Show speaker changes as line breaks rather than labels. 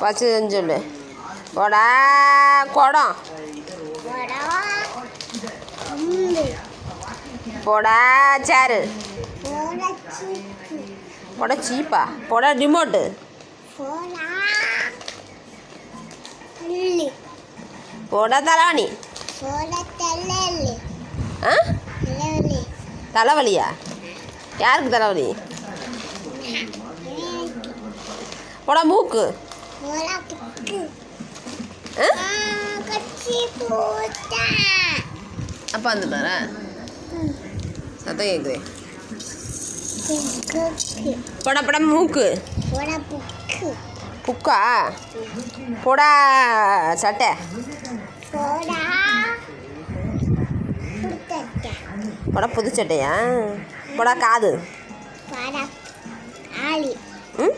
வச்சுன்னு சொல்லு. போடா குடம். போடா சேரு. போடா சீப்பா. போடா ரிமோட்டு. போடா தலைவாணி. ஆ தலைவலியா? யாருக்கு தலைவலி? போடா மூக்கு. அப்பா வந்து பாரு. சத்தம் கேட்குது. போடா போடா மூக்கு. புக்கா? போடா சட்டை. போடா புது சட்டையா? போடா காது. ம்